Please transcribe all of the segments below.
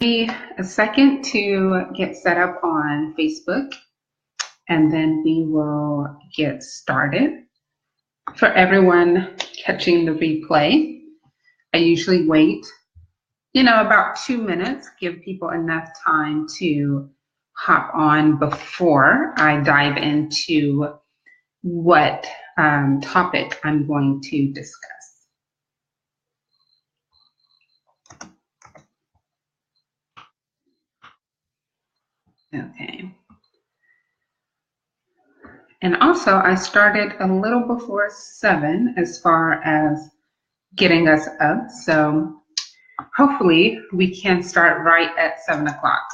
A second to get set up on Facebook, and then we will get started. For everyone catching the replay, I usually wait, about 2 minutes, give people enough time to hop on before I dive into what topic I'm going to discuss. Okay. And also, I started a little before 7 as far as getting us up. So hopefully we can start right at 7 o'clock.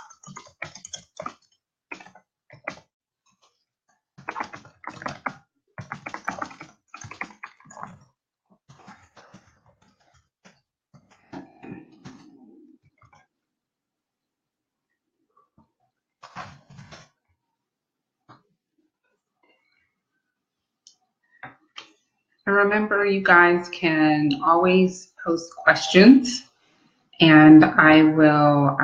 And remember, you guys can always post questions and I will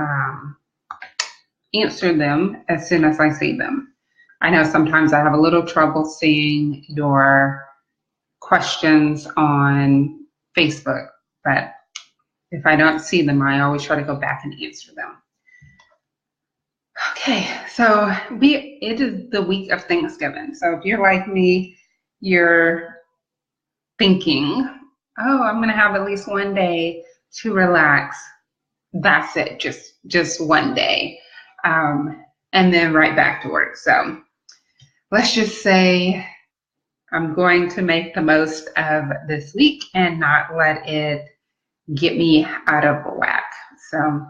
answer them as soon as I see them. I know sometimes I have a little trouble seeing your questions on Facebook, but if I don't see them, I always try to go back and answer them. Okay, so it is the week of Thanksgiving. So if you're like me, you're thinking, oh, I'm going to have at least one day to relax. That's it, just one day. And then right back to work. So let's just say I'm going to make the most of this week and not let it get me out of whack. So,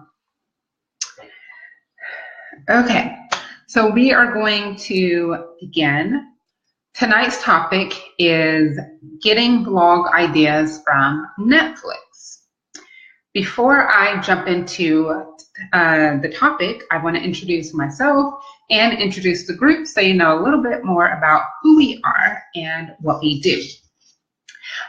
okay, so we are going to begin. Tonight's topic is getting blog ideas from Netflix. Before I jump into the topic, I want to introduce myself and introduce the group so you know a little bit more about who we are and what we do.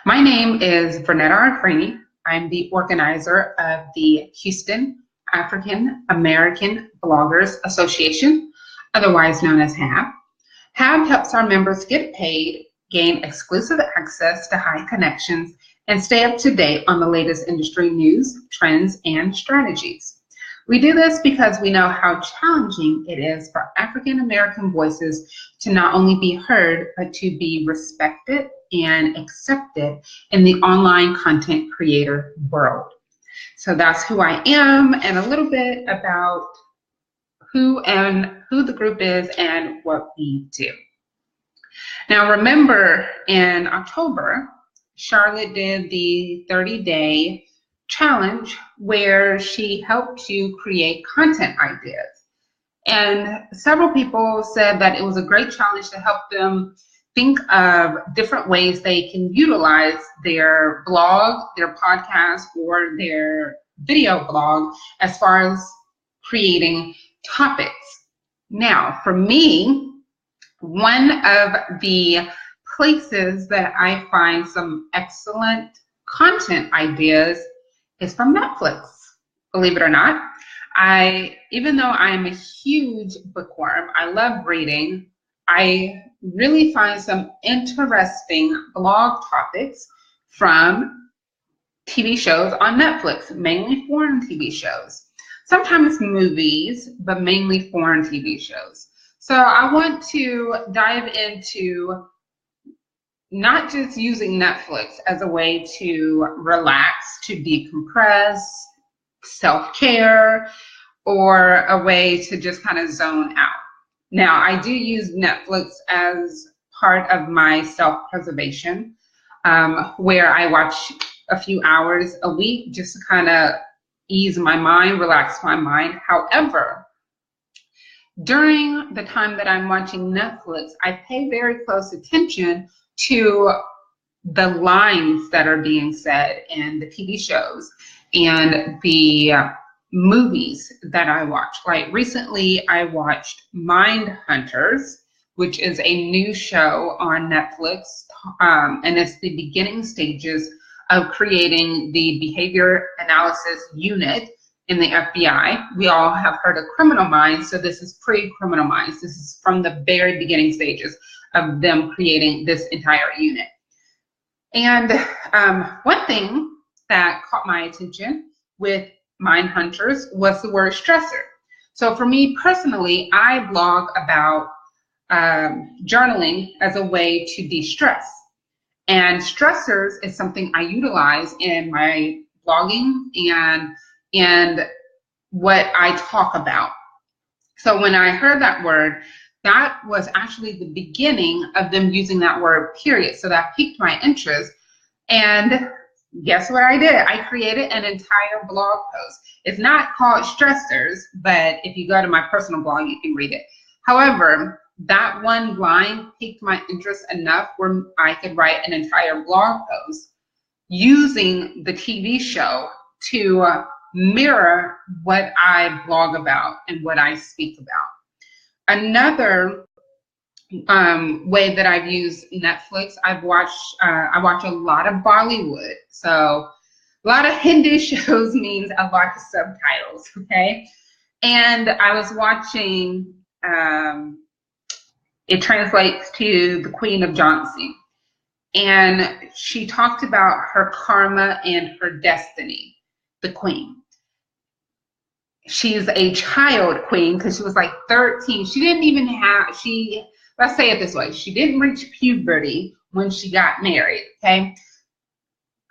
My name is Vernetta Arfreni. I'm the organizer of the Houston African American Bloggers Association, otherwise known as HAB. HAB helps our members get paid, gain exclusive access to high connections, and stay up to date on the latest industry news, trends, and strategies. We do this because we know how challenging it is for African American voices to not only be heard, but to be respected and accepted in the online content creator world. So that's who I am and a little bit about who the group is and what we do. Now remember, in October, Charlotte did the 30-day challenge where she helped you create content ideas. And several people said that it was a great challenge to help them think of different ways they can utilize their blog, their podcast, or their video blog as far as creating topics. Now, for me, one of the places that I find some excellent content ideas is from Netflix. Believe it or not, even though I'm a huge bookworm, I love reading, I really find some interesting blog topics from TV shows on Netflix, mainly foreign TV shows. Sometimes movies, but mainly foreign TV shows. So I want to dive into not just using Netflix as a way to relax, to decompress, self-care, or a way to just kind of zone out. Now, I do use Netflix as part of my self-preservation, where I watch a few hours a week just to kind of ease my mind, relax my mind. However, during the time that I'm watching Netflix, I pay very close attention to the lines that are being said in the TV shows and the movies that I watch. Like recently, I watched Mind Hunters, which is a new show on Netflix, and it's the beginning stages of creating the behavior analysis unit in the FBI. We all have heard of Criminal Minds, so this is pre-Criminal Minds. This is from the very beginning stages of them creating this entire unit. And one thing that caught my attention with Mind Hunters was the word stressor. So for me personally, I blog about journaling as a way to de-stress. And stressors is something I utilize in my blogging and what I talk about. So when I heard that word, that was actually the beginning of them using that word, period. So that piqued my interest. And guess what I did? I created an entire blog post. It's not called Stressors, but if you go to my personal blog, you can read it. However, that one line piqued my interest enough where I could write an entire blog post using the TV show to mirror what I blog about and what I speak about. Another way that I've used Netflix, I watch a lot of Bollywood. So a lot of Hindu shows means a lot of subtitles, okay? And I was watching, it translates to the Queen of Jhansi. And she talked about her karma and her destiny, the queen. She's a child queen because she was like 13. She didn't even have, let's say it this way, she didn't reach puberty when she got married, okay?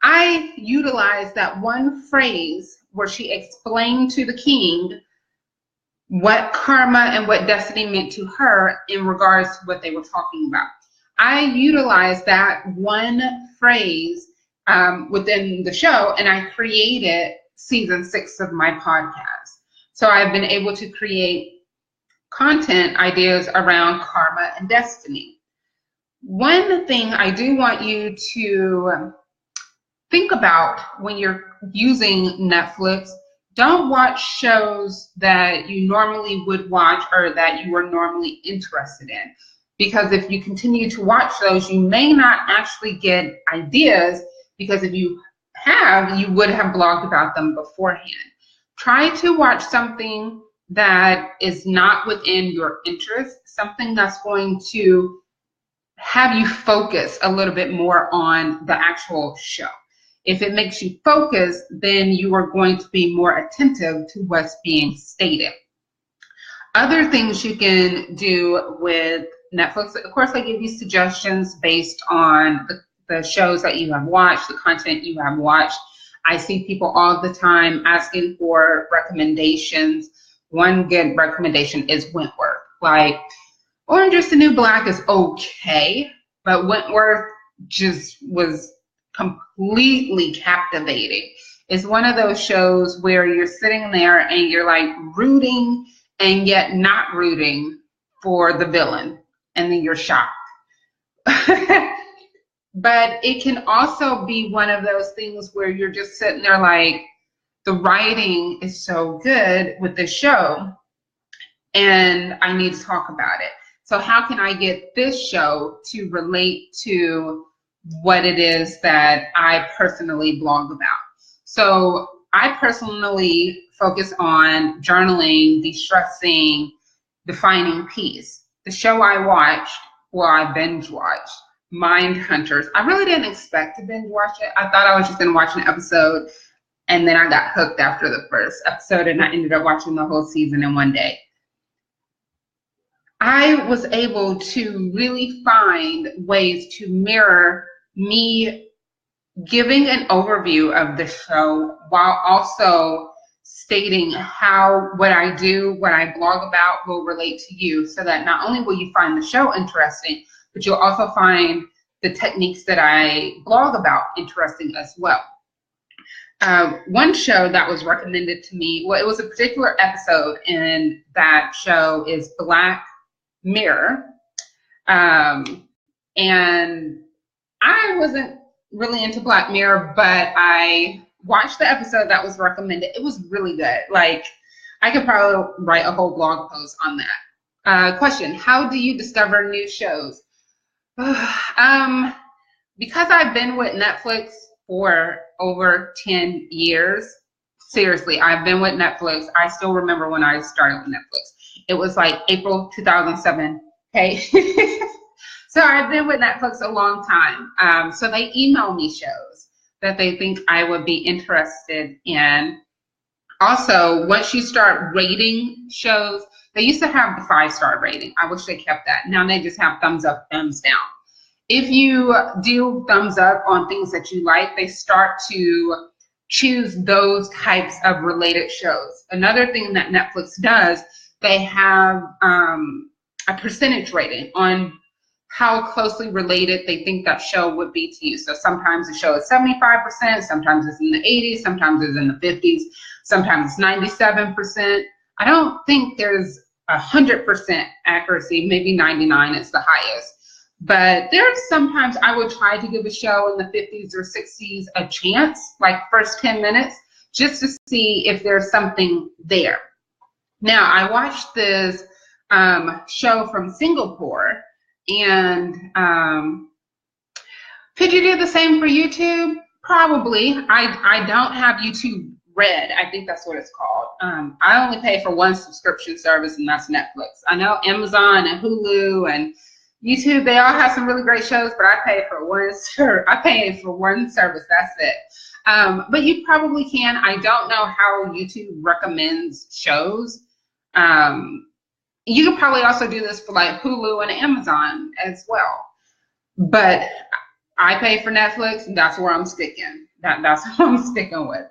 I utilized that one phrase where she explained to the king what karma and what destiny meant to her in regards to what they were talking about. I utilized that one phrase within the show, and I created season 6 of my podcast. So I've been able to create content ideas around karma and destiny. One thing I do want you to think about when you're using Netflix, don't watch shows that you normally would watch or that you are normally interested in. Because if you continue to watch those, you may not actually get ideas, because if you have, you would have blogged about them beforehand. Try to watch something that is not within your interest, something that's going to have you focus a little bit more on the actual show. If it makes you focus, then you are going to be more attentive to what's being stated. Other things you can do with Netflix, of course, I give you suggestions based on the shows that you have watched, the content you have watched. I see people all the time asking for recommendations. One good recommendation is Wentworth. Like, Orange is the New Black is okay, but Wentworth just was completely captivating. It's one of those shows where you're sitting there and you're like rooting and yet not rooting for the villain, and then you're shocked. But it can also be one of those things where you're just sitting there like, the writing is so good with the show and I need to talk about it. So how can I get this show to relate to what it is that I personally blog about? So I personally focus on journaling, de-stressing, defining peace. The show I watched, well, I binge watched, Mind Hunters. I really didn't expect to binge watch it. I thought I was just going to watch an episode, and then I got hooked after the first episode, and I ended up watching the whole season in one day. I was able to really find ways to mirror me giving an overview of the show while also stating how what I do, what I blog about will relate to you, so that not only will you find the show interesting, but you'll also find the techniques that I blog about interesting as well. One show that was recommended to me, well, it was a particular episode in that show, is Black Mirror. And I wasn't really into Black Mirror, but I watched the episode that was recommended. It was really good. Like, I could probably write a whole blog post on that. Question: how do you discover new shows? Because I've been with Netflix for over 10 years, Seriously, I've been with Netflix. I still remember when I started with Netflix. It was like April 2007. Okay. So I've been with Netflix a long time. So they email me shows that they think I would be interested in. Also, once you start rating shows, they used to have the 5-star rating. I wish they kept that. Now they just have thumbs up, thumbs down. If you do thumbs up on things that you like, they start to choose those types of related shows. Another thing that Netflix does, they have a percentage rating on how closely related they think that show would be to you. So sometimes the show is 75%, sometimes it's in the 80s, sometimes it's in the 50s, sometimes it's 97%. I don't think there's 100% accuracy, maybe 99 is the highest. But there's sometimes I would try to give a show in the 50s or 60s a chance, like first 10 minutes, just to see if there's something there. Now, I watched this show from Singapore, and could you do the same for YouTube? Probably. I don't have YouTube Red. I think that's what it's called. I only pay for one subscription service, and that's Netflix. I know Amazon and Hulu and YouTube, they all have some really great shows, but I pay for one service. That's it. But you probably can. I don't know how YouTube recommends shows. You could probably also do this for like Hulu and Amazon as well. But I pay for Netflix, and that's where I'm sticking. That's what I'm sticking with.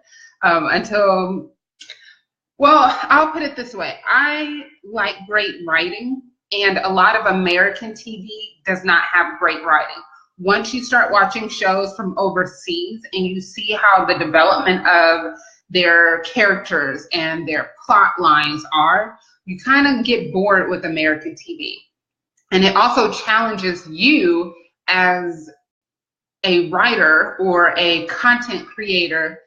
Well, I'll put it this way. I like great writing, and a lot of American TV does not have great writing. Once you start watching shows from overseas and you see how the development of their characters and their plot lines are, you kind of get bored with American TV. And it also challenges you as a writer or a content creator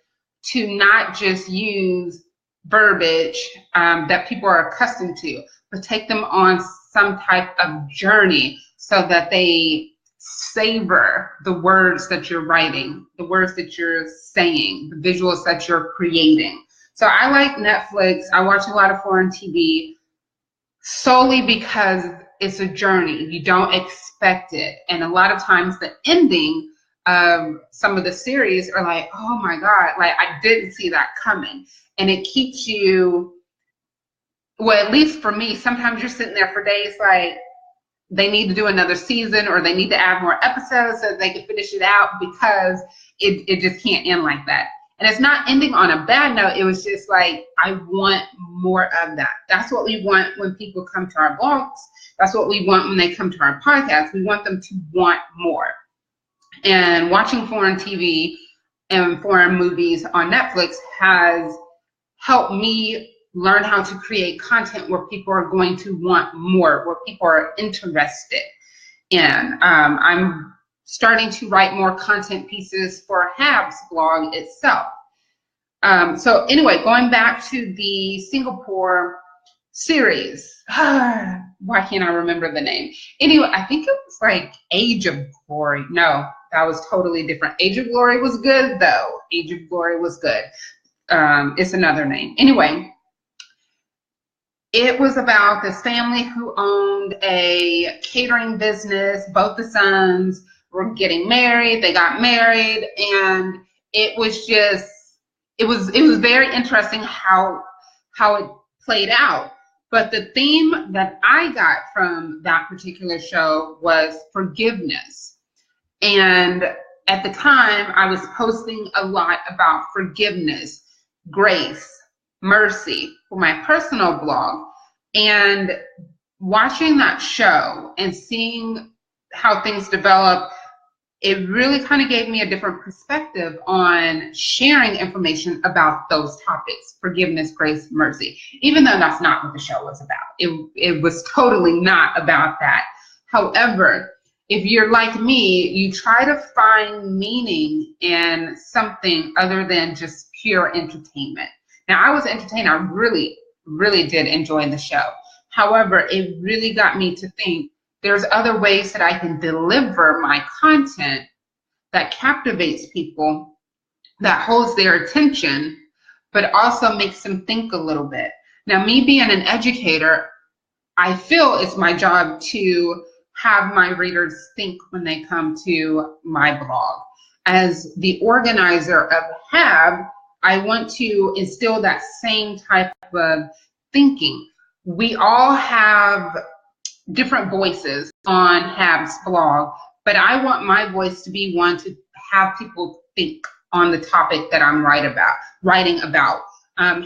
to not just use verbiage that people are accustomed to, but take them on some type of journey so that they savor the words that you're writing, the words that you're saying, the visuals that you're creating. So I like Netflix. I watch a lot of foreign TV solely because it's a journey. You don't expect it. And a lot of times the ending of some of the series are like, oh my God, like I didn't see that coming. And it keeps you, well, at least for me, sometimes you're sitting there for days like they need to do another season or they need to add more episodes so that they can finish it out, because it just can't end like that. And it's not ending on a bad note. It was just like, I want more of that. That's what we want when people come to our blogs. That's what we want when they come to our podcast. We want them to want more. And watching foreign TV and foreign movies on Netflix has helped me learn how to create content where people are going to want more, where people are interested in. I'm starting to write more content pieces for Hab's blog itself. So anyway, going back to the Singapore series, why can't I remember the name? Anyway, I think it was like Age of Glory. No, that was totally different. Age of Glory was good though. Age of Glory was good. It's another name. Anyway, it was about this family who owned a catering business. Both the sons were getting married. They got married, and it was just, it was very interesting how it played out. But the theme that I got from that particular show was forgiveness. And at the time, I was posting a lot about forgiveness, grace, mercy for my personal blog. And watching that show and seeing how things develop, it really kind of gave me a different perspective on sharing information about those topics, forgiveness, grace, mercy, even though that's not what the show was about. It was totally not about that. However, if you're like me, you try to find meaning in something other than just pure entertainment. Now, I was entertained. I really, really did enjoy the show. However, it really got me to think, there's other ways that I can deliver my content that captivates people, that holds their attention, but also makes them think a little bit. Now, me being an educator, I feel it's my job to have my readers think when they come to my blog. As the organizer of HAB, I want to instill that same type of thinking. We all have different voices on HAB's blog, but I want my voice to be one to have people think on the topic that I'm writing about.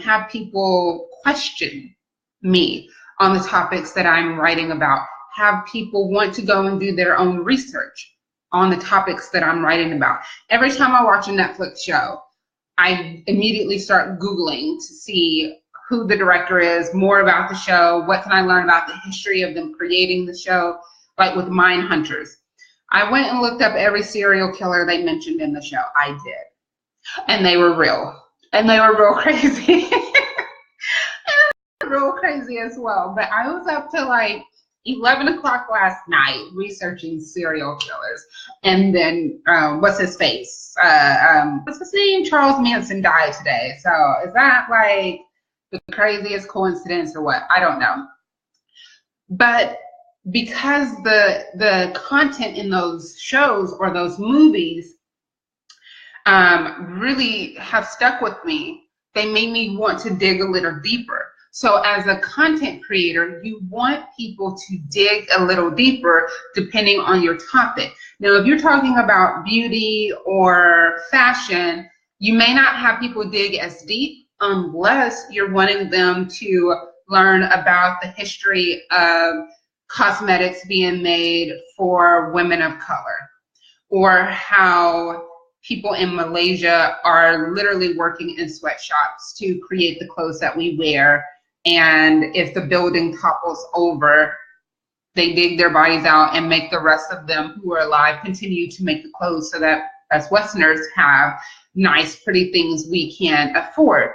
Have people question me on the topics that I'm writing about. Have people want to go and do their own research on the topics that I'm writing about. Every time I watch a Netflix show, I immediately start Googling to see who the director is, more about the show, what can I learn about the history of them creating the show, like with Mindhunters. I went and looked up every serial killer they mentioned in the show. I did. And they were real. And they were real crazy. Real crazy as well. But I was up to like 11 o'clock last night researching serial killers. And then what's his face? What's his name? Charles Manson died today. So is that like the craziest coincidence or what? I don't know. But because the content in those shows or those movies really have stuck with me, they made me want to dig a little deeper. So as a content creator, you want people to dig a little deeper depending on your topic. Now, if you're talking about beauty or fashion, you may not have people dig as deep unless you're wanting them to learn about the history of cosmetics being made for women of color, or how people in Malaysia are literally working in sweatshops to create the clothes that we wear. And if the building topples over, they dig their bodies out and make the rest of them who are alive continue to make the clothes so that as Westerners have nice, pretty things we can afford.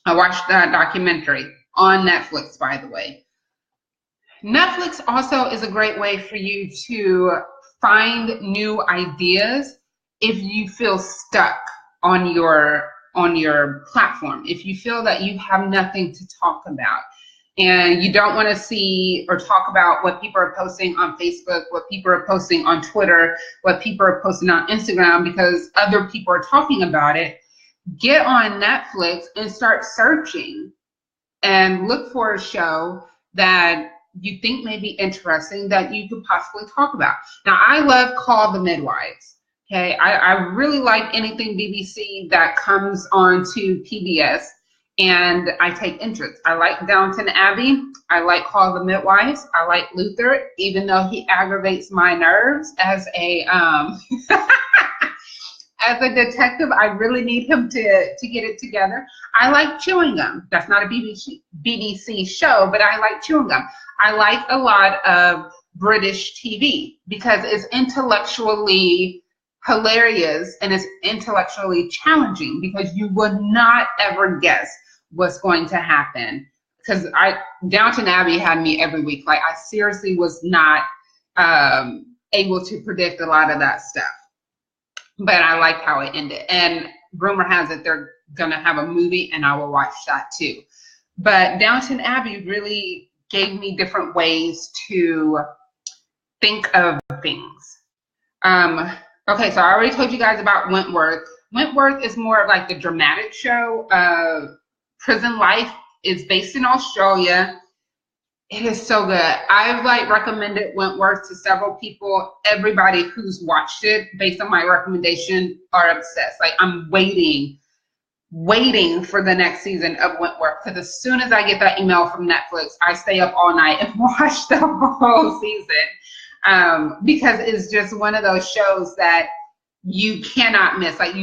I watched that documentary on Netflix, by the way. Netflix also is a great way for you to find new ideas if you feel stuck on your platform, if you feel that you have nothing to talk about and you don't want to see or talk about what people are posting on Facebook, what people are posting on Twitter, what people are posting on Instagram because other people are talking about it, get on Netflix and start searching and look for a show that you think may be interesting that you could possibly talk about. Now, I love Call the Midwives. Okay, I really like anything BBC that comes on to PBS, and I take interest. I like Downton Abbey. I like Call the Midwives. I like Luther, even though he aggravates my nerves as a as a detective. I really need him to get it together. I like Chewing Gum. That's not a BBC show, but I like Chewing Gum. I like a lot of British TV because it's intellectually hilarious and it's intellectually challenging because you would not ever guess what's going to happen. Because Downton Abbey had me every week. Like I seriously was not able to predict a lot of that stuff. But I liked how it ended. And rumor has it they're gonna have a movie and I will watch that too. But Downton Abbey really gave me different ways to think of things. Okay, so I already told you guys about Wentworth. Wentworth is more of like the dramatic show. Prison Life is based in Australia. It is so good. I've like recommended Wentworth to several people. Everybody who's watched it based on my recommendation are obsessed. Like I'm waiting for the next season of Wentworth because as soon as I get that email from Netflix, I stay up all night and watch the whole season. Because it's just one of those shows that you cannot miss. Like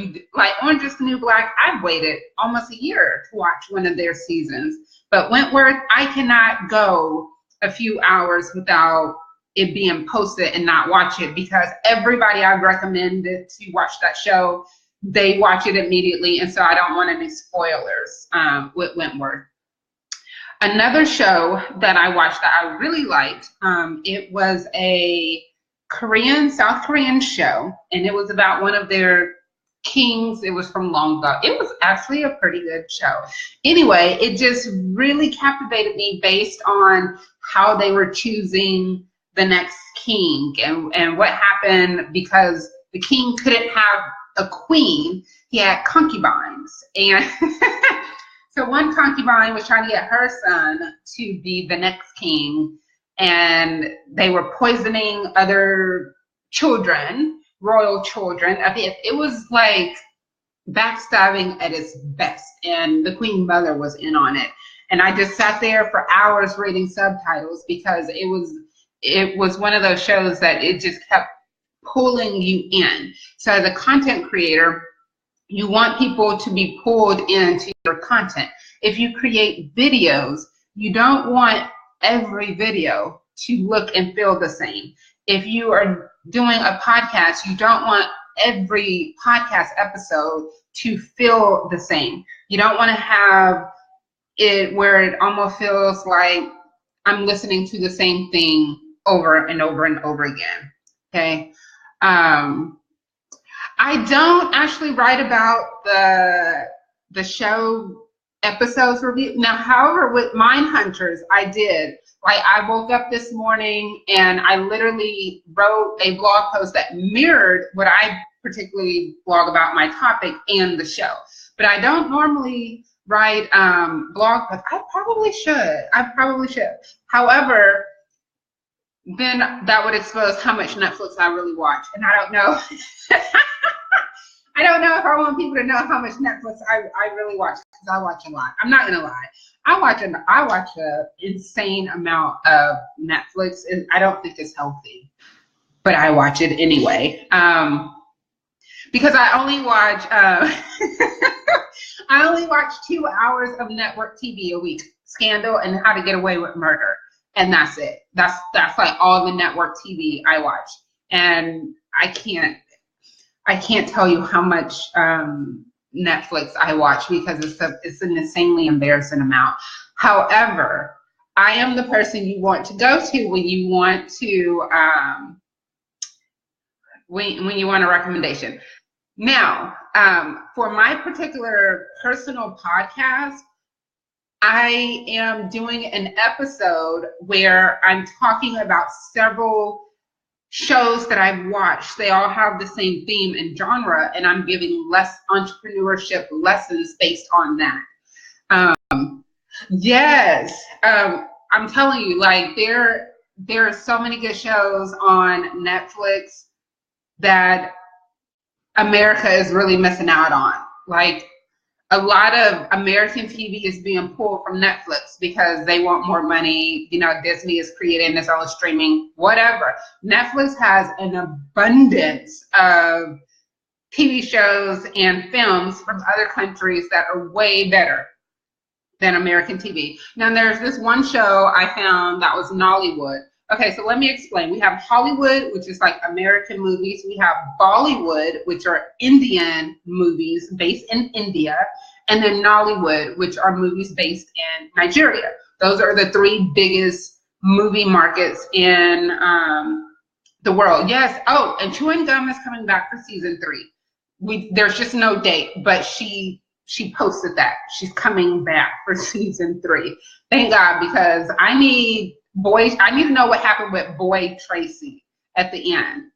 Orange is the New Black, I've waited almost a year to watch one of their seasons. But Wentworth, I cannot go a few hours without it being posted and not watch it because everybody I've recommended to watch that show, they watch it immediately. And so I don't want any spoilers with Wentworth. Another show that I watched that I really liked, it was a South Korean show, and it was about one of their kings. It was from long ago. It was actually a pretty good show. Anyway, it just really captivated me based on how they were choosing the next king and what happened because the king couldn't have a queen. He had concubines. And so one concubine was trying to get her son to be the next king, and they were poisoning other children, royal children. I mean, it was like backstabbing at its best, and the queen mother was in on it. And I just sat there for hours reading subtitles because it was one of those shows that it just kept pulling you in. So as a content creator, you want people to be pulled into your content. If you create videos, you don't want every video to look and feel the same. If you are doing a podcast, you don't want every podcast episode to feel the same. You don't want to have it where it almost feels like I'm listening to the same thing over and over and over again. Okay. I don't actually write about the show episodes review. Now, however, with Mindhunters, I did. Like, I woke up this morning and I literally wrote a blog post that mirrored what I particularly blog about my topic and the show. But I don't normally write blog posts. I probably should. However, then that would expose how much Netflix I really watch. And I don't know. I don't know if I want people to know how much Netflix I really watch, because I watch a lot. I'm not gonna lie. I watch an insane amount of Netflix, and I don't think it's healthy, but I watch it anyway. Because I only watch I only watch 2 hours of network TV a week: Scandal and How to Get Away with Murder, and that's it. That's like all the network TV I watch, and I can't tell you how much Netflix I watch, because it's an insanely embarrassing amount. However, I am the person you want to go to when you want to when you want a recommendation. Now, for my particular personal podcast, I am doing an episode where I'm talking about several shows that I've watched. They all have the same theme and genre, and I'm giving less entrepreneurship lessons based on that. Yes, I'm telling you, like, there are so many good shows on Netflix that America is really missing out on. Like, a lot of American TV is being pulled from Netflix because they want more money. You know, Disney is creating its own streaming, whatever. Netflix has an abundance of TV shows and films from other countries that are way better than American TV. Now, there's this one show I found that was Nollywood. Okay, so let me explain. We have Hollywood, which is like American movies. We have Bollywood, which are Indian movies based in India. And then Nollywood, which are movies based in Nigeria. Those are the 3 biggest movie markets in the world. Yes. Oh, and Chewing Gum is coming back for season 3. There's just no date, but she posted that she's coming back for season 3. Thank God, because I need to know what happened with Boy Tracy at the end.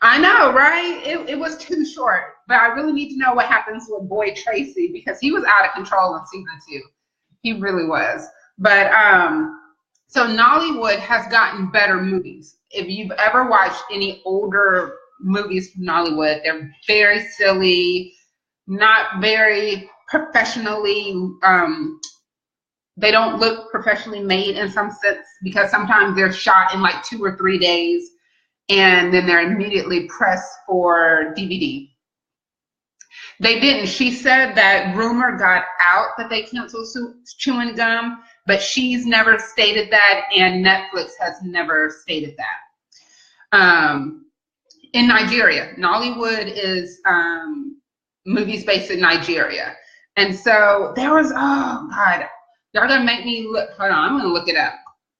I know, right? It was too short, but I really need to know what happens with Boy Tracy, because he was out of control in season 2. He really was. But so Nollywood has gotten better movies. If you've ever watched any older movies from Nollywood, they're very silly, not very professionally. They don't look professionally made in some sense, because sometimes they're shot in like 2 or 3 days, and then they're immediately pressed for DVD. They didn't. She said that rumor got out that they canceled Chewing Gum, but she's never stated that, and Netflix has never stated that. In Nigeria, Nollywood is movies based in Nigeria. And so there was, oh God, y'all gonna make me look, hold on, I'm gonna look it up.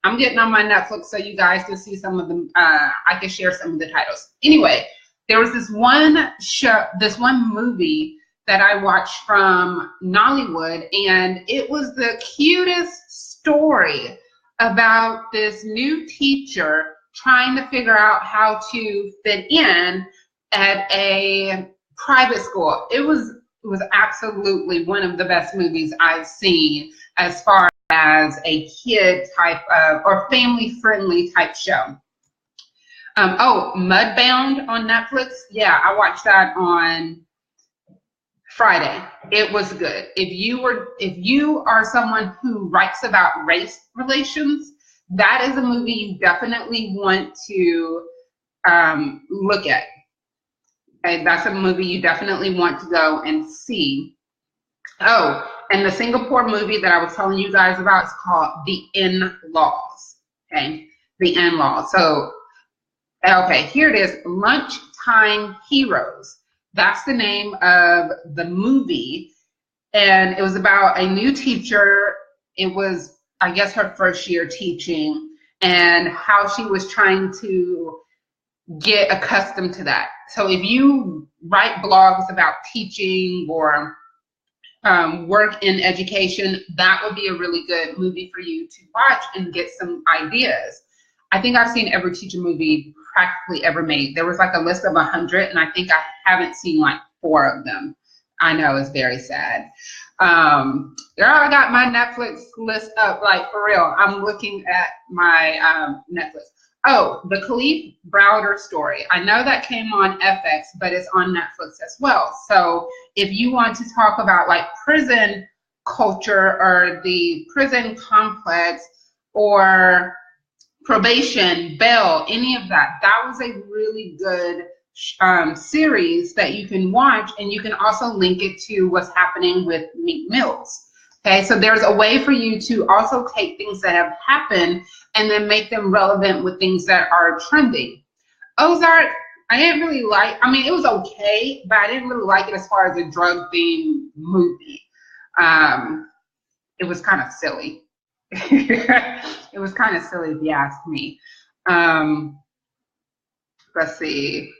I'm getting on my Netflix so you guys can see some of them, I can share some of the titles. Anyway, There was this one show, this one movie that I watched from Nollywood, and it was the cutest story about this new teacher trying to figure out how to fit in at a private school. It was absolutely one of the best movies I've seen as far as a kid type of or family friendly type show. Oh, Mudbound on Netflix. Yeah, I watched that on Friday. It was good. If you are someone who writes about race relations, that is a movie you definitely want to look at. Okay, that's a movie you definitely want to go and see. Oh, and the Singapore movie that I was telling you guys about is called The In-Laws. Okay, The In-Laws. So, okay, here it is, Lunchtime Heroes. That's the name of the movie. And it was about a new teacher. It was, I guess, her first year teaching and how she was trying to get accustomed to that. So if you write blogs about teaching or work in education, that would be a really good movie for you to watch and get some ideas. I think I've seen every teacher movie practically ever made. There was like a list of 100, and I think I haven't seen like 4 of them. I know, it's very sad. Girl, I got my Netflix list up, like for real. I'm looking at my Netflix. Oh, the Khalif Browder story. I know that came on FX, but it's on Netflix as well. So if you want to talk about like prison culture or the prison complex or probation, bail, any of that, that was a really good series that you can watch, and you can also link it to what's happening with Meek Mills. Okay, so there's a way for you to also take things that have happened and then make them relevant with things that are trending. Ozark, I didn't really like, I mean, it was okay, but I didn't really like it as far as a drug-themed movie. It was kind of silly. It was kind of silly if you ask me. Let's see.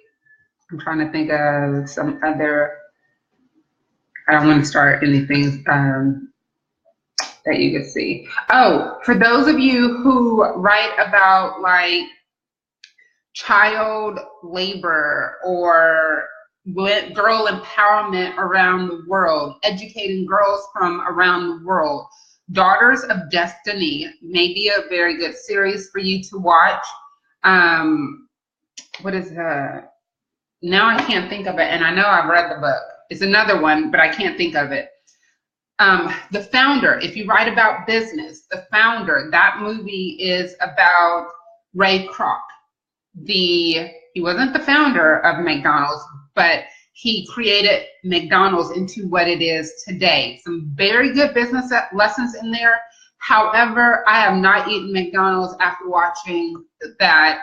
I'm trying to think of some other, I don't want to start anything that you can see. Oh, for those of you who write about like child labor or girl empowerment around the world, educating girls from around the world, Daughters of Destiny may be a very good series for you to watch. What is now I can't think of it, and I know I've read the book. It's another one, but I can't think of it. The Founder, if you write about business, The Founder, that movie is about Ray Kroc. He wasn't the founder of McDonald's, but he created McDonald's into what it is today. Some very good business lessons in there. However, I have not eaten McDonald's after watching that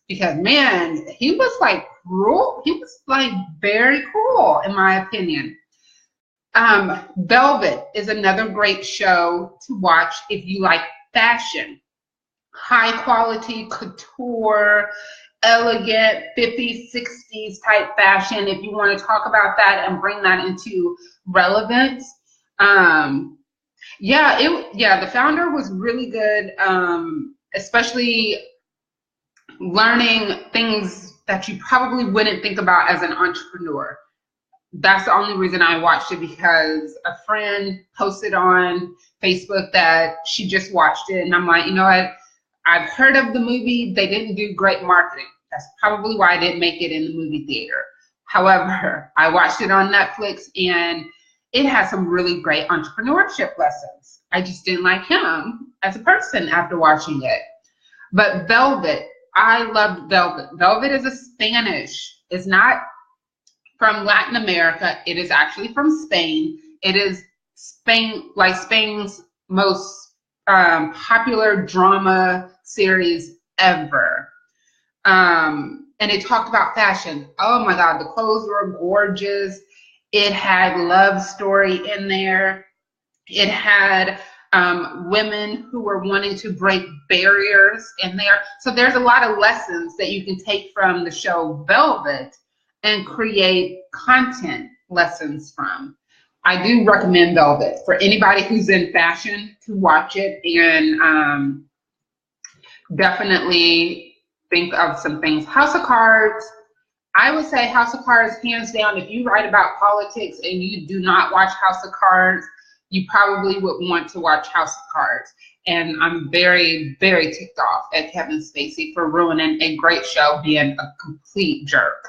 because, man, he was like cruel. He was like very cruel, in my opinion. Velvet is another great show to watch if you like fashion. High quality couture, elegant 50s, 60s type fashion. If you want to talk about that and bring that into relevance. The Founder was really good, especially learning things that you probably wouldn't think about as an entrepreneur. That's the only reason I watched it, because a friend posted on Facebook that she just watched it, and I'm like, you know what? I've heard of the movie. They didn't do great marketing. That's probably why I didn't make it in the movie theater. However, I watched it on Netflix, and it has some really great entrepreneurship lessons. I just didn't like him as a person after watching it. But Velvet, I loved Velvet. Velvet is a Spanish. It's not from Latin America. It is actually from Spain. It is Spain's most popular drama series ever. And it talked about fashion. Oh my God, the clothes were gorgeous. It had love story in there. It had women who are wanting to break barriers in there. So there's a lot of lessons that you can take from the show Velvet and create content lessons from. I do recommend Velvet for anybody who's in fashion to watch it, and definitely think of some things. House of Cards, I would say House of Cards, hands down. If you write about politics and you do not watch House of Cards, you probably would want to watch House of Cards. And I'm very, very ticked off at Kevin Spacey for ruining a great show, being a complete jerk.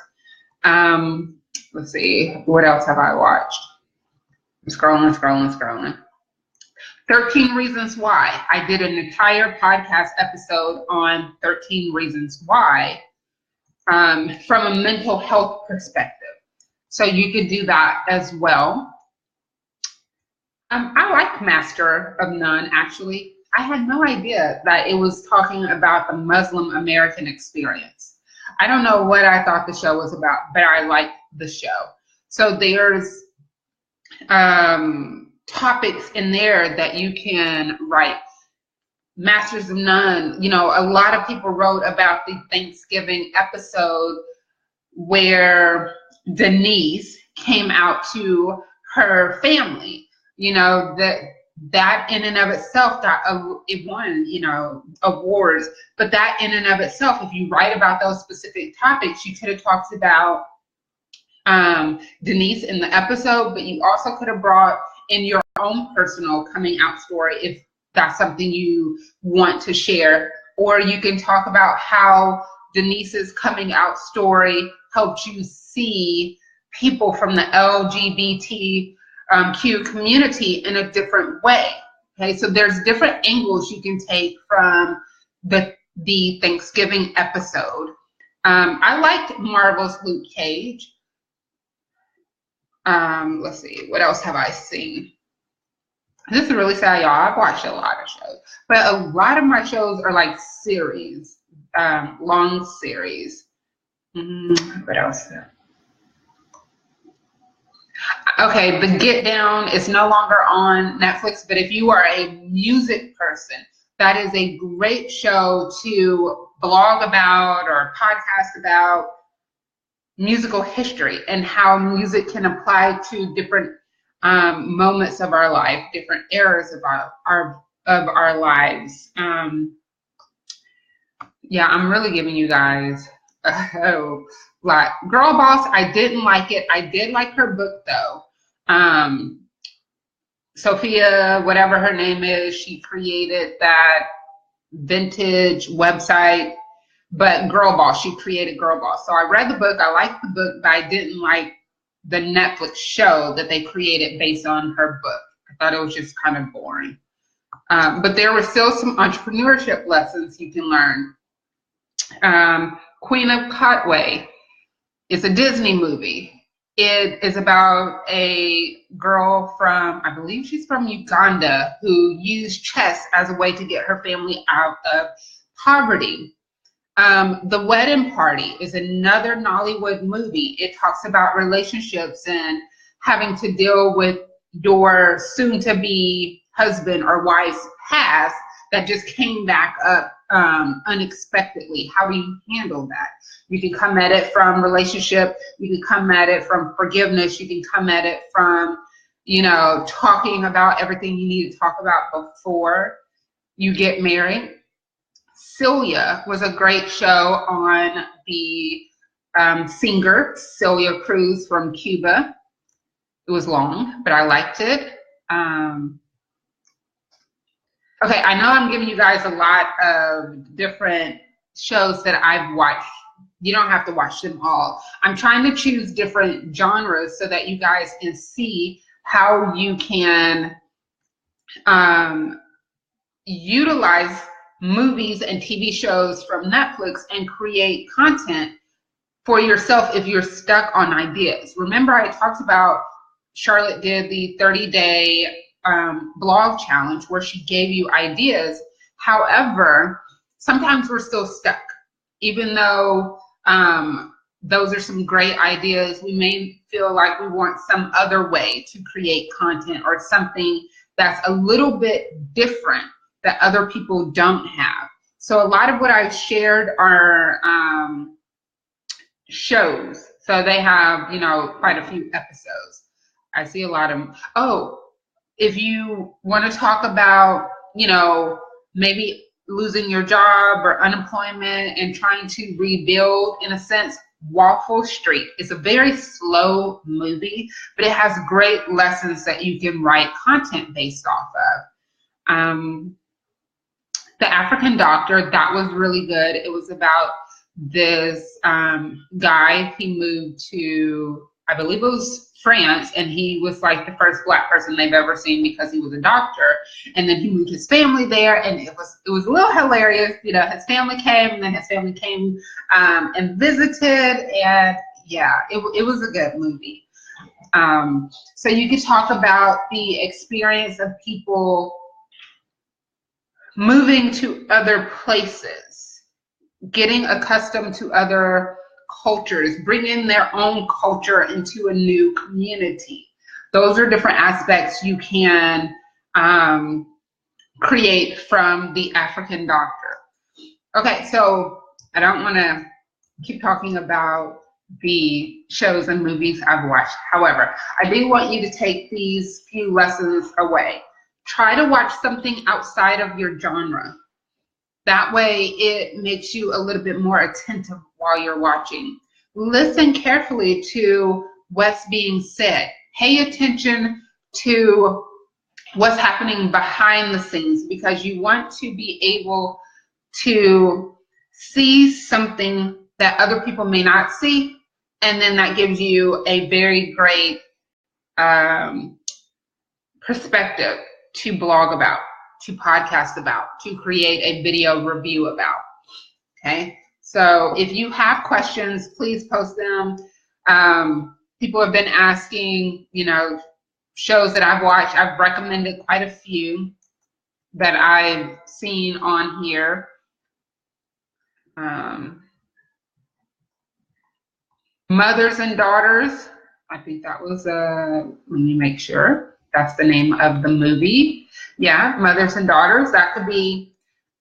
Let's see, what else have I watched? I'm scrolling. 13 Reasons Why. I did an entire podcast episode on 13 Reasons Why from a mental health perspective. So you could do that as well. I like Master of None, actually. I had no idea that it was talking about the Muslim American experience. I don't know what I thought the show was about, but I liked the show. So there's topics in there that you can write. Masters of None, you know, a lot of people wrote about the Thanksgiving episode where Denise came out to her family. You know, that in and of itself it won, you know, awards. But that in and of itself, if you write about those specific topics, you could have talked about Denise in the episode, but you also could have brought in your own personal coming out story if that's something you want to share. Or you can talk about how Denise's coming out story helped you see people from the LGBTQ community in a different way. Okay, so there's different angles you can take from the Thanksgiving episode. I liked Marvel's Luke Cage. Let's see, what else have I seen? This is really sad, y'all. I've watched a lot of shows, but a lot of my shows are like series, long series. What else? Okay, The Get Down is no longer on Netflix, but if you are a music person, that is a great show to blog about or podcast about musical history and how music can apply to different moments of our life, different eras of our lives. Yeah, I'm really giving you guys a lot. Girl Boss, I didn't like it. I did like her book though. Sophia, whatever her name is, she created that vintage website. But Girl Boss, she created Girl Boss. So I read the book. I liked the book, but I didn't like the Netflix show that they created based on her book. I thought it was just kind of boring. But there were still some entrepreneurship lessons you can learn. Queen of Katwe is a Disney movie. It is about a girl from, I believe she's from Uganda, who used chess as a way to get her family out of poverty. The Wedding Party is another Nollywood movie. It talks about relationships and having to deal with your soon-to-be husband or wife's past that just came back up unexpectedly. How do you handle that? You can come at it from relationship. You can come at it from forgiveness. You can come at it from, you know, talking about everything you need to talk about before you get married. Celia was a great show on the singer Celia Cruz from Cuba. It was long, but I liked it. Okay, I know I'm giving you guys a lot of different shows that I've watched. You don't have to watch them all. I'm trying to choose different genres so that you guys can see how you can utilize movies and TV shows from Netflix and create content for yourself if you're stuck on ideas. Remember, I talked about Charlotte did the 30-day blog challenge where she gave you ideas. However, sometimes we're still stuck. Even though those are some great ideas, we may feel like we want some other way to create content or something that's a little bit different that other people don't have. So a lot of what I've shared are shows. So they have, you know, quite a few episodes. I see a lot of them. Oh, if you want to talk about, you know, maybe losing your job or unemployment and trying to rebuild, in a sense, Waffle Street is a very slow movie, but it has great lessons that you can write content based off of. The African Doctor, that was really good. It was about this guy. He moved to, I believe it was France, and he was like the first Black person they've ever seen because he was a doctor. And then he moved his family there, and it was a little hilarious. You know, his family came, and then his family came and visited, and yeah, it was a good movie. So you could talk about the experience of people moving to other places, getting accustomed to other cultures, bringing their own culture into a new community. Those are different aspects you can create from the African Doctor. Okay, so I don't want to keep talking about the shows and movies I've watched. However, I do want you to take these few lessons away. Try to watch something outside of your genre. That way it makes you a little bit more attentive while you're watching. Listen carefully to what's being said. Pay attention to what's happening behind the scenes, because you want to be able to see something that other people may not see, and then that gives you a very great perspective to blog about, to podcast about, to create a video review about. Okay, so if you have questions, please post them. People have been asking, you know, shows that I've watched. I've recommended quite a few that I've seen on here. Mothers and Daughters, I think that was, let me make sure. That's the name of the movie. Yeah, Mothers and Daughters. That could be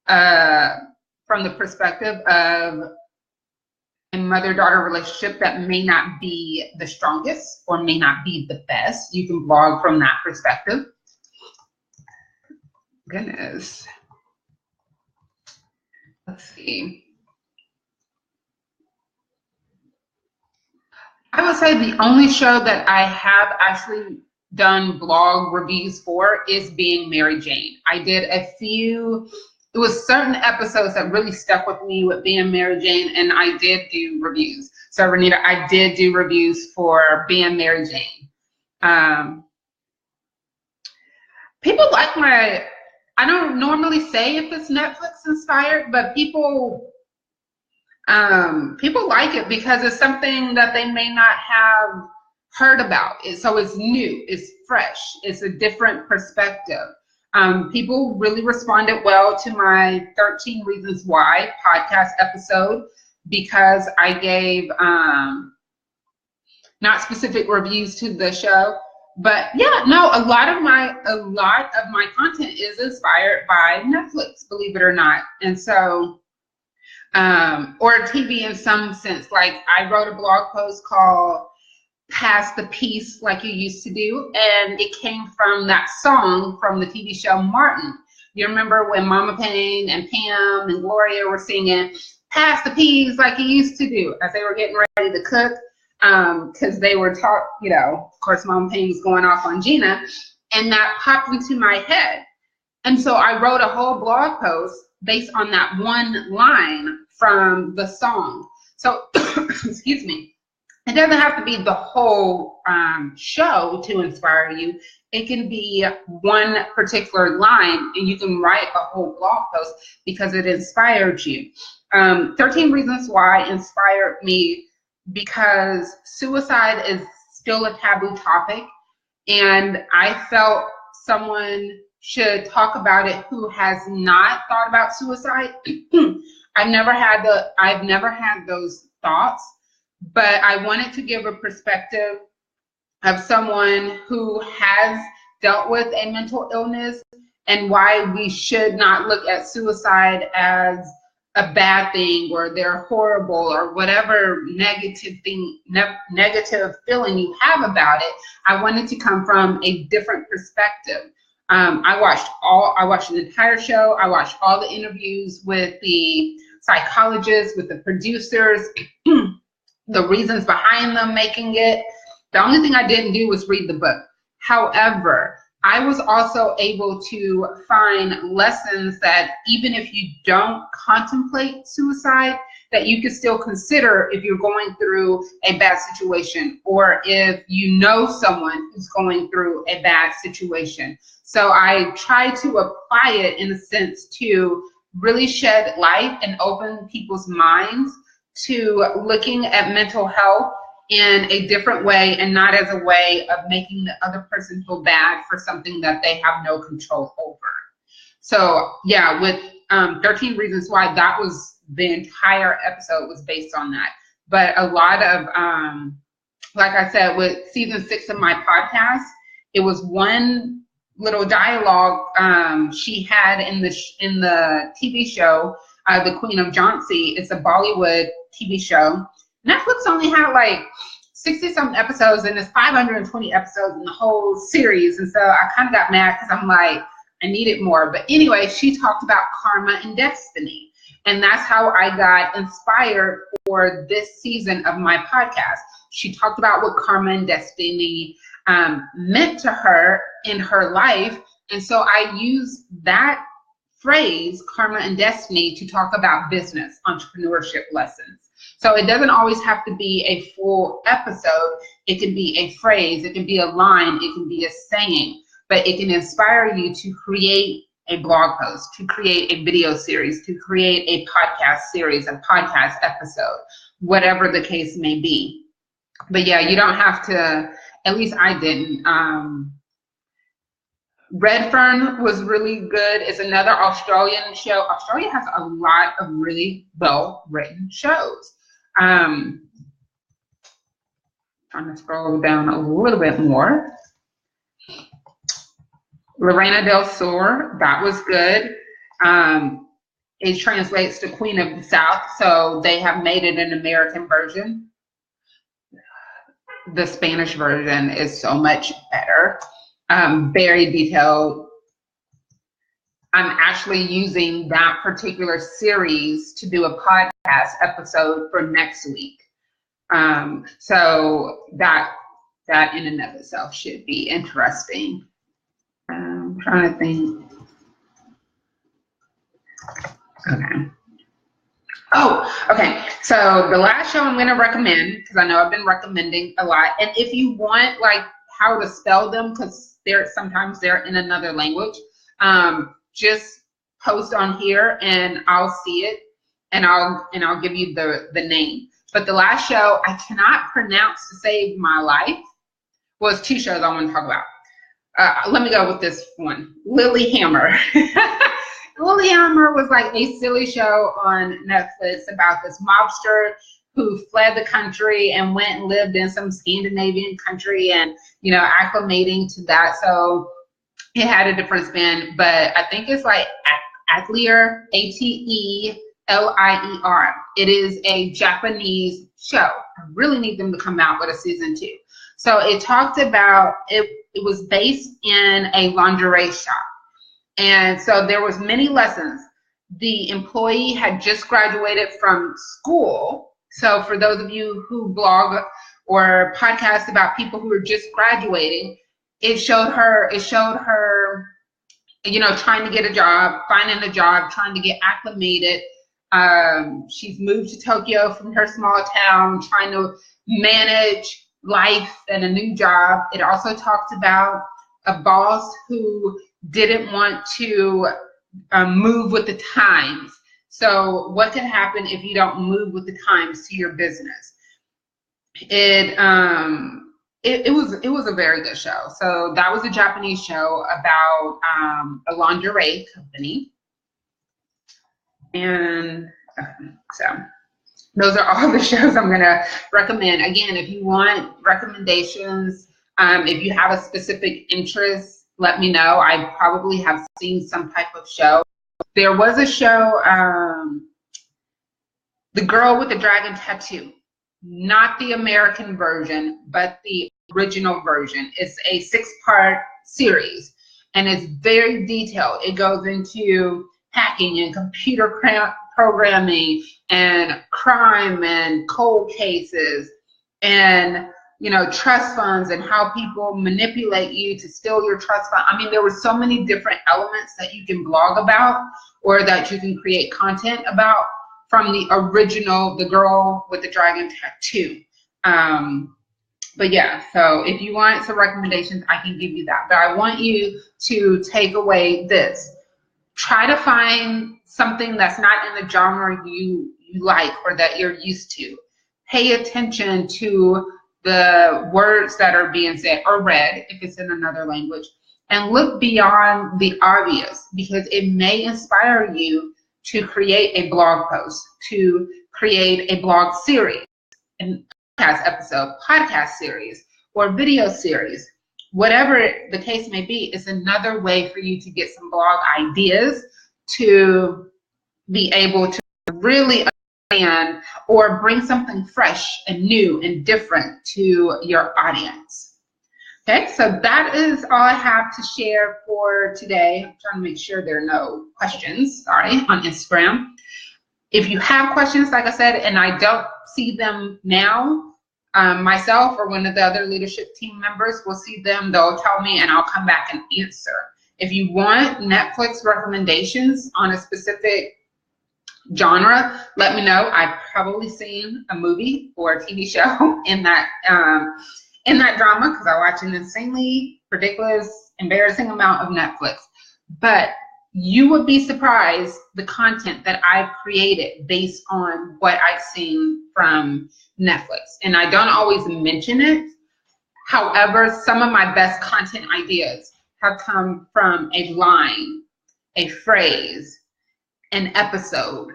from the perspective of a mother-daughter relationship that may not be the strongest or may not be the best. You can blog from that perspective. Goodness. Let's see. I would say the only show that I have actually done blog reviews for is Being Mary Jane. I did a few, it was certain episodes that really stuck with me with Being Mary Jane, and I did do reviews. So Renita, I did do reviews for Being Mary Jane. People like my, I don't normally say if it's Netflix inspired, but people like it because it's something that they may not have heard about. So it's new, it's fresh, it's a different perspective. People really responded well to my 13 Reasons Why podcast episode because I gave not specific reviews to the show, but yeah, no, a lot of my content is inspired by Netflix, believe it or not. And so or TV in some sense. Like I wrote a blog post called Pass the Peace Like You Used to Do, and it came from that song from the TV show Martin. You remember when Mama Payne and Pam and Gloria were singing Pass the Peas Like You Used to Do as they were getting ready to cook, because they were taught, you know, of course Mama Payne was going off on Gina, and that popped into my head. And so I wrote a whole blog post based on that one line from the song. So, excuse me, it doesn't have to be the whole show to inspire you. It can be one particular line, and you can write a whole blog post because it inspired you. 13 Reasons Why inspired me because suicide is still a taboo topic, and I felt someone should talk about it who has not thought about suicide. I've never had those thoughts, but I wanted to give a perspective of someone who has dealt with a mental illness, and why we should not look at suicide as a bad thing, or they're horrible, or whatever negative feeling you have about it. I wanted to come from a different perspective. I watched an entire show. I watched all the interviews with the psychologists, with the producers, the reasons behind them making it. The only thing I didn't do was read the book. However, I was also able to find lessons that even if you don't contemplate suicide, that you can still consider if you're going through a bad situation, or if you know someone who's going through a bad situation. So I try to apply it in a sense to really shed light and open people's minds to looking at mental health in a different way, and not as a way of making the other person feel bad for something that they have no control over. So yeah, with 13 Reasons Why, that was the entire episode was based on that. But a lot of, like I said, with season 6 of my podcast, it was one little dialogue she had in the TV show, The Queen of Jhansi. It's a Bollywood TV show. Netflix only had like 60-something episodes, and there's 520 episodes in the whole series. And so I kind of got mad because I'm like, I needed more. But anyway, she talked about karma and destiny. And that's how I got inspired for this season of my podcast. She talked about what karma and destiny meant to her in her life. And so I used that phrase, karma and destiny, to talk about business, entrepreneurship lessons. So it doesn't always have to be a full episode. It can be a phrase, it can be a line, it can be a saying, but it can inspire you to create a blog post, to create a video series, to create a podcast series, a podcast episode, whatever the case may be. But yeah, you don't have to, at least I didn't. Redfern was really good. It's another Australian show. Australia has a lot of really well-written shows. Trying to scroll down a little bit more. Lorena Del Sur, that was good. It translates to Queen of the South, so they have made it an American version. The Spanish version is so much better. Very detailed. I'm actually using that particular series to do a podcast episode for next week. So that in and of itself should be interesting. I'm trying to think. Okay. Oh, okay. So the last show I'm going to recommend, because I know I've been recommending a lot, and if you want like how to spell them, because sometimes they're in another language, just post on here and I'll see it, and I'll give you the name. But the last show I cannot pronounce to save my life. Well, it's 2 shows I want to talk about. Let me go with this one, Lilyhammer. Lilyhammer was like a silly show on Netflix about this mobster who fled the country and went and lived in some Scandinavian country, and acclimating to that. So it had a different spin, but I think it's like Atelier, Atelier. It is a Japanese show. I really need them to come out with a season 2. So it talked about it was based in a lingerie shop. And so there was many lessons. The employee had just graduated from school. So for those of you who blog or podcast about people who are just graduating, it showed her, trying to get a job, finding a job, trying to get acclimated. She's moved to Tokyo from her small town, trying to manage life and a new job. It also talked about a boss who didn't want to move with the times. So what can happen if you don't move with the times to your business? It was a very good show. So that was a Japanese show about a lingerie company. And so those are all the shows I'm going to recommend. Again, if you want recommendations, if you have a specific interest, let me know. I probably have seen some type of show. There was a show, The Girl with the Dragon Tattoo. Not the American version, but the original version. It's a 6-part series, and it's very detailed. It goes into hacking and computer programming and crime and cold cases and, you know, trust funds and how people manipulate you to steal your trust fund. I mean, there were so many different elements that you can blog about or that you can create content about from the original, The Girl with the Dragon Tattoo. But yeah, so if you want some recommendations, I can give you that. But I want you to take away this. Try to find something that's not in the genre you like or that you're used to. Pay attention to the words that are being said or read if it's in another language, and look beyond the obvious, because it may inspire you to create a blog post, to create a blog series, an podcast episode, podcast series, or video series. Whatever the case may be, is another way for you to get some blog ideas to be able to really understand or bring something fresh and new and different to your audience. Okay, so that is all I have to share for today. I'm trying to make sure there are no questions, on Instagram. If you have questions, like I said, and I don't see them now, myself or one of the other leadership team members will see them, they'll tell me, and I'll come back and answer. If you want Netflix recommendations on a specific genre, let me know. I've probably seen a movie or a TV show in that drama, because I watch an insanely ridiculous, embarrassing amount of Netflix. But you would be surprised the content that I've created based on what I've seen from Netflix. And I don't always mention it. However, some of my best content ideas have come from a line, a phrase, an episode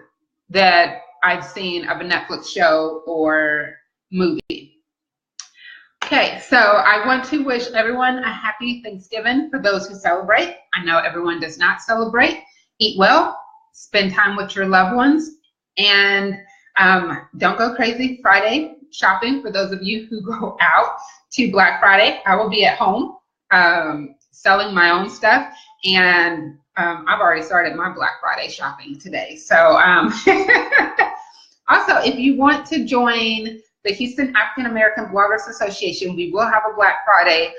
that I've seen of a Netflix show or movie. Okay, so I want to wish everyone a happy Thanksgiving for those who celebrate. I know everyone does not celebrate. Eat well, spend time with your loved ones, and don't go crazy Friday shopping. For those of you who go out to Black Friday, I will be at home selling my own stuff, and I've already started my Black Friday shopping today. So also, if you want to join the Houston African American Bloggers Association, we will have a Black Friday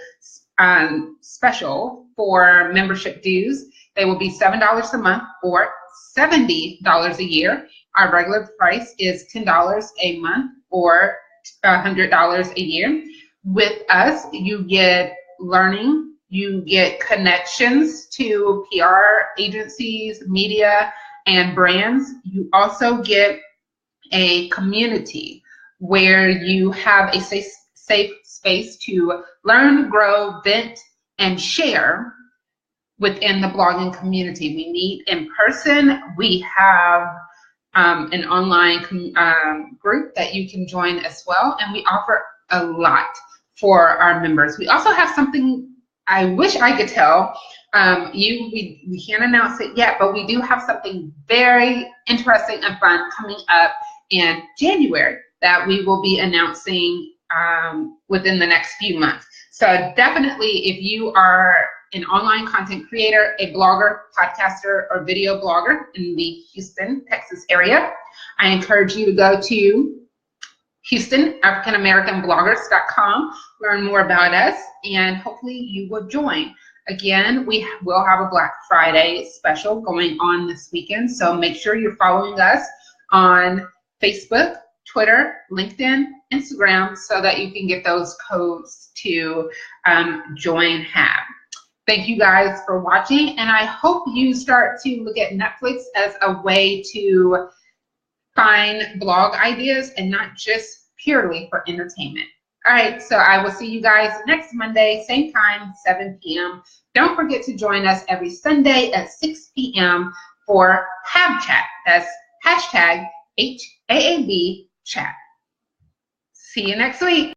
special for membership dues. They will be $7 a month or $70 a year. Our regular price is $10 a month or $100 a year. With us, you get learning, you get connections to PR agencies, media, and brands. You also get a community where you have a safe space to learn, grow, vent, and share within the blogging community. We meet in person. We have an online group that you can join as well, and we offer a lot for our members. We also have something I wish I could tell you. We can't announce it yet, but we do have something very interesting and fun coming up in January that we will be announcing within the next few months. So definitely, if you are an online content creator, a blogger, podcaster, or video blogger in the Houston, Texas area, I encourage you to go to HoustonAfricanAmericanBloggers.com, learn more about us, and hopefully you will join. Again, we will have a Black Friday special going on this weekend, so make sure you're following us on Facebook, Twitter, LinkedIn, Instagram, so that you can get those codes to join HAB. Thank you guys for watching, and I hope you start to look at Netflix as a way to find blog ideas and not just purely for entertainment. All right, so I will see you guys next Monday, same time, 7 p.m. Don't forget to join us every Sunday at 6 p.m. for HAB Chat. That's hashtag HAAB Chat. See you next week.